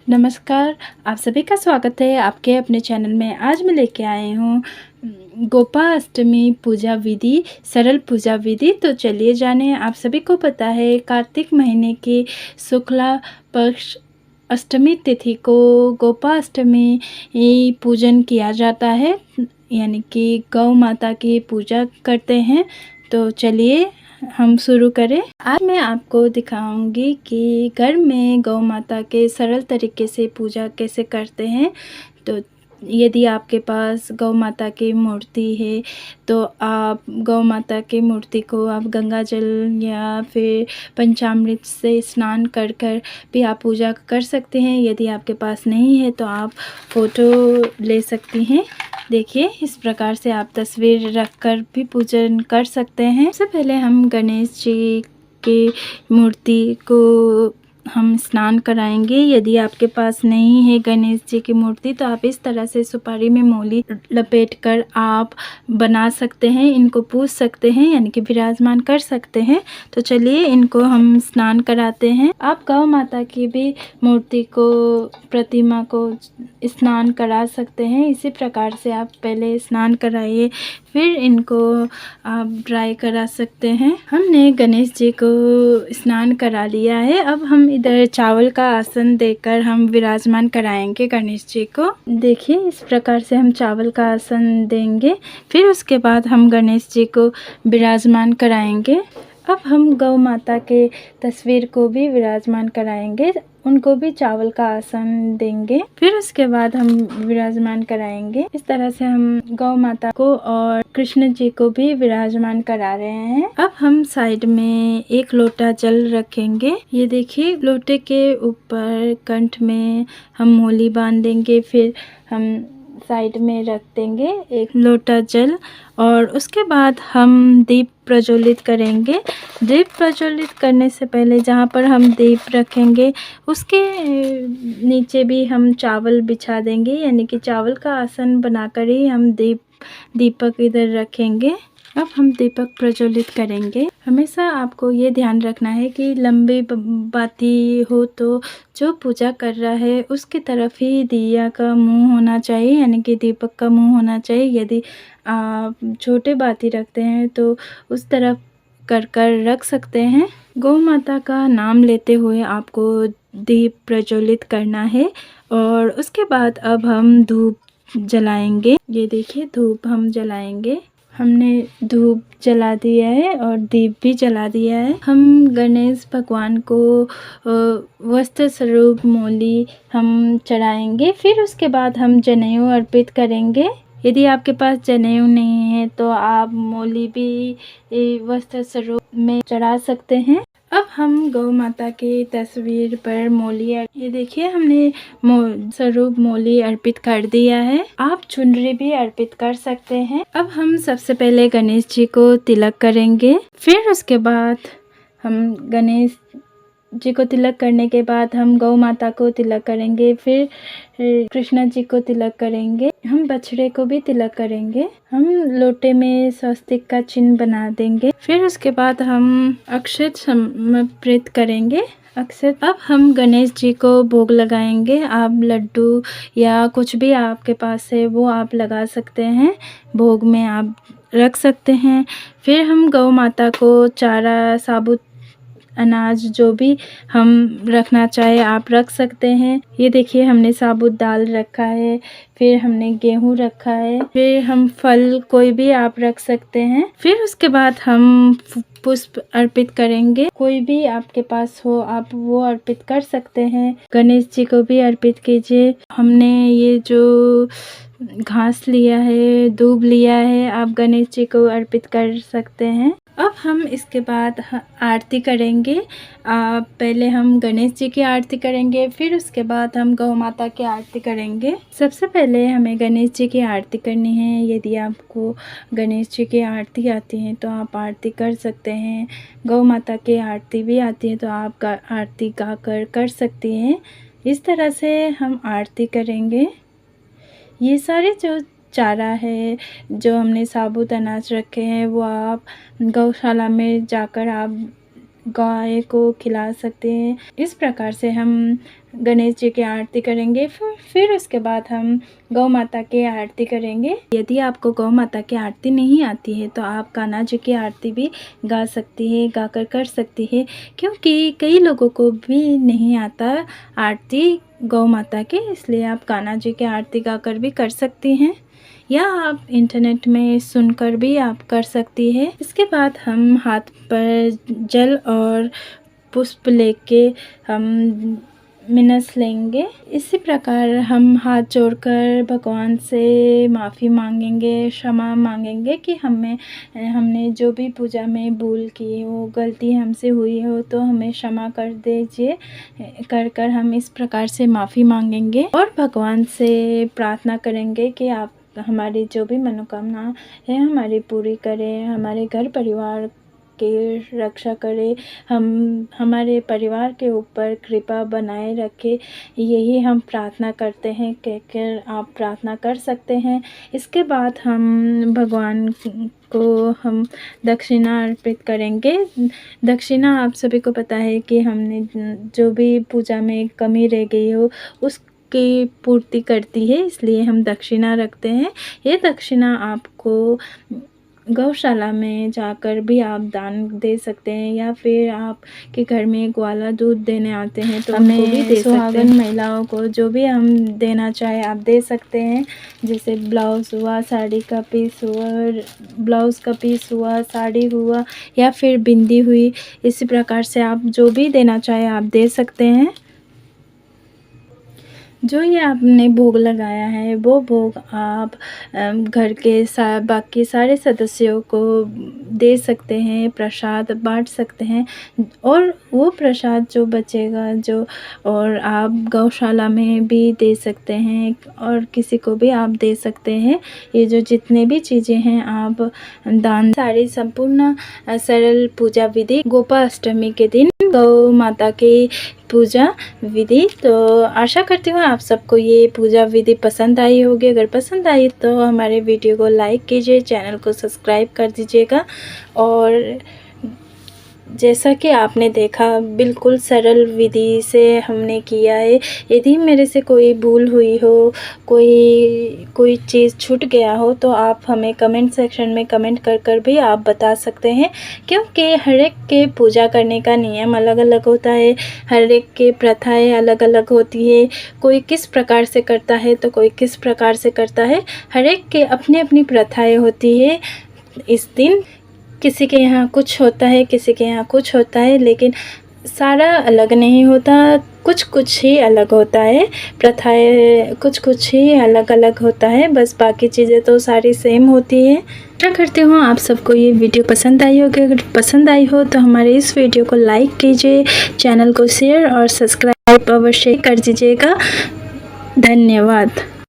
नमस्कार, आप सभी का स्वागत है आपके अपने चैनल में। आज मैं लेके आई हूँ गोपाष्टमी पूजा विधि, सरल पूजा विधि। तो चलिए जानें। आप सभी को पता है कार्तिक महीने की शुक्ला पक्ष अष्टमी तिथि को गोपाष्टमी पूजन किया जाता है, यानी कि गौ माता की पूजा करते हैं। तो चलिए हम शुरू करें। आज मैं आपको दिखाऊंगी कि घर में गौ माता के सरल तरीके से पूजा कैसे करते हैं। तो यदि आपके पास गौ माता की मूर्ति है तो आप गौ माता की मूर्ति को आप गंगा जल या फिर पंचामृत से स्नान कर कर भी आप पूजा कर सकते हैं। यदि आपके पास नहीं है तो आप फ़ोटो ले सकती हैं। देखिए, इस प्रकार से आप तस्वीर रखकर भी पूजन कर सकते हैं। सबसे पहले हम गणेश जी की मूर्ति को हम स्नान कराएंगे। यदि आपके पास नहीं है गणेश जी की मूर्ति तो आप इस तरह से सुपारी में मोली लपेटकर आप बना सकते हैं, इनको पूज सकते हैं, यानी कि विराजमान कर सकते हैं। तो चलिए इनको हम स्नान कराते हैं। आप गौ माता की भी मूर्ति को, प्रतिमा को स्नान करा सकते हैं। इसी प्रकार से आप पहले स्नान कराइए, फिर इनको आप ड्राई करा सकते हैं। हमने गणेश जी को स्नान करा लिया है। अब हम इधर चावल का आसन देकर हम विराजमान कराएंगे गणेश जी को। देखिए, इस प्रकार से हम चावल का आसन देंगे, फिर उसके बाद हम गणेश जी को विराजमान कराएंगे। अब हम गौ माता के तस्वीर को भी विराजमान कराएंगे, उनको भी चावल का आसन देंगे, फिर उसके बाद हम विराजमान कराएंगे। इस तरह से हम गौ माता को और कृष्ण जी को भी विराजमान करा रहे हैं। अब हम साइड में एक लोटा जल रखेंगे। ये देखिए, लोटे के ऊपर कंठ में हम मोली बांध देंगे, फिर हम साइड में रख देंगे एक लोटा जल, और उसके बाद हम दीप प्रज्वलित करेंगे। दीप प्रज्वलित करने से पहले जहाँ पर हम दीप रखेंगे उसके नीचे भी हम चावल बिछा देंगे, यानी कि चावल का आसन बनाकर ही हम दीपक इधर रखेंगे। अब हम दीपक प्रज्वलित करेंगे। हमेशा आपको ये ध्यान रखना है कि लंबी बाती हो तो जो पूजा कर रहा है उसकी तरफ ही दिया का मुंह होना चाहिए, यानी कि दीपक का मुंह होना चाहिए। यदि आप छोटे बाती रखते हैं तो उस तरफ कर रख सकते हैं। गौ माता का नाम लेते हुए आपको दीप प्रज्वलित करना है, और उसके बाद अब हम धूप जलाएंगे। ये देखिए, धूप हम जलाएंगे। हमने धूप जला दिया है और दीप भी जला दिया है। हम गणेश भगवान को वस्त्र स्वरूप मोली हम चढ़ाएंगे, फिर उसके बाद हम जनेऊ अर्पित करेंगे। यदि आपके पास जनेऊ नहीं है तो आप मोली भी वस्त्र स्वरूप में चढ़ा सकते हैं। अब हम गौ माता की तस्वीर पर मोली, ये देखिए, हमने स्वरूप मोली अर्पित कर दिया है। आप चुनरी भी अर्पित कर सकते हैं। अब हम सबसे पहले गणेश जी को तिलक करेंगे, फिर उसके बाद हम गणेश जी को तिलक करने के बाद हम गौ माता को तिलक करेंगे, फिर कृष्णा जी को तिलक करेंगे, हम बछड़े को भी तिलक करेंगे, हम लोटे में स्वस्तिक का चिन्ह बना देंगे, फिर उसके बाद हम अक्षत समर्पित करेंगे। अक्षत, अब हम गणेश जी को भोग लगाएंगे। आप लड्डू या कुछ भी आपके पास है वो आप लगा सकते हैं, भोग में आप रख सकते हैं। फिर हम गौ माता को चारा, साबुत अनाज जो भी हम रखना चाहे आप रख सकते हैं। ये देखिए, हमने साबुत दाल रखा है, फिर हमने गेहूं रखा है, फिर हम फल कोई भी आप रख सकते हैं। फिर उसके बाद हम पुष्प अर्पित करेंगे। कोई भी आपके पास हो आप वो अर्पित कर सकते हैं। गणेश जी को भी अर्पित कीजिए। हमने ये जो घास लिया है, दूब लिया है, आप गणेश जी को अर्पित कर सकते हैं। अब हम इसके बाद आरती करेंगे। पहले हम गणेश जी की आरती करेंगे, फिर उसके बाद हम गौ माता की आरती करेंगे। सबसे पहले हमें गणेश जी की आरती करनी है। यदि आपको गणेश जी की आरती आती है तो आप आरती कर सकते हैं। गौ माता की आरती भी आती है तो आप आरती गा कर सकती हैं। इस तरह से हम आरती करेंगे। ये सारे जो चारा है, जो हमने साबुत अनाज रखे हैं, वो आप गौशाला में जाकर आप गाय को खिला सकते हैं। इस प्रकार से हम गणेश जी की आरती करेंगे। फिर उसके बाद हम गौ माता की आरती करेंगे। यदि आपको गौ माता की आरती नहीं आती है तो आप कान्हा जी की आरती भी गा सकती है, गाकर कर सकती है, क्योंकि कई लोगों को भी नहीं आता आरती गौ माता की, इसलिए आप कान्हा जी की आरती गाकर भी कर सकती हैं, या आप इंटरनेट में सुनकर भी आप कर सकती है। इसके बाद हम हाथ पर जल और पुष्प लेके हम मिन्नत लेंगे। इसी प्रकार हम हाथ जोड़कर भगवान से माफ़ी मांगेंगे, क्षमा मांगेंगे कि हमने जो भी पूजा में भूल की हो, गलती हमसे हुई हो तो हमें क्षमा कर दीजिए। कर हम इस प्रकार से माफ़ी मांगेंगे और भगवान से प्रार्थना करेंगे कि आप हमारी जो भी मनोकामना है हमारी पूरी करें, हमारे घर परिवार की रक्षा करे, हमारे परिवार के ऊपर कृपा बनाए रखे। यही हम प्रार्थना करते हैं, कहकर आप प्रार्थना कर सकते हैं। इसके बाद हम भगवान को हम दक्षिणा अर्पित करेंगे। दक्षिणा आप सभी को पता है कि हमने जो भी पूजा में कमी रह गई हो उसकी पूर्ति करती है, इसलिए हम दक्षिणा रखते हैं। ये दक्षिणा आपको गौशाला में जाकर भी आप दान दे सकते हैं, या फिर आपके घर में ग्वाला दूध देने आते हैं तो उनको भी दे सकते हैं। सुहागन महिलाओं को जो भी हम देना चाहे आप दे सकते हैं, जैसे ब्लाउज़ हुआ, साड़ी का पीस हुआ, ब्लाउज़ का पीस हुआ, साड़ी हुआ, या फिर बिंदी हुई। इसी प्रकार से आप जो भी देना चाहे आप दे सकते हैं। जो ये आपने भोग लगाया है वो भोग आप घर के बाकी सारे सदस्यों को दे सकते हैं, प्रसाद बांट सकते हैं, और वो प्रसाद जो बचेगा और आप गौशाला में भी दे सकते हैं और किसी को भी आप दे सकते हैं। ये जो जितने भी चीज़ें हैं आप दान सारी संपूर्ण सरल पूजा विधि गोपाष्टमी के दिन गौ माता की पूजा विधि। तो आशा करती हूँ आप सबको ये पूजा विधि पसंद आई होगी। अगर पसंद आई तो हमारे वीडियो को लाइक कीजिए, चैनल को सब्सक्राइब कर दीजिएगा। और जैसा कि आपने देखा बिल्कुल सरल विधि से हमने किया है। यदि मेरे से कोई भूल हुई हो, कोई चीज़ छूट गया हो तो आप हमें कमेंट सेक्शन में कमेंट कर भी आप बता सकते हैं, क्योंकि हर एक के पूजा करने का नियम अलग अलग होता है, हर एक के प्रथाएं अलग अलग होती है। कोई किस प्रकार से करता है तो कोई किस प्रकार से करता है, हर एक के अपनी अपनी प्रथाएं होती है। इस दिन किसी के यहाँ कुछ होता है, किसी के यहाँ कुछ होता है, लेकिन सारा अलग नहीं होता, कुछ ही अलग होता है। प्रथाएं कुछ ही अलग अलग होता है, बस बाकी चीज़ें तो सारी सेम होती है। आशा करती हूँ आप सबको ये वीडियो पसंद आई होगी। अगर पसंद आई हो तो हमारे इस वीडियो को लाइक कीजिए, चैनल को शेयर और सब्सक्राइब अवश्य कर दीजिएगा। धन्यवाद।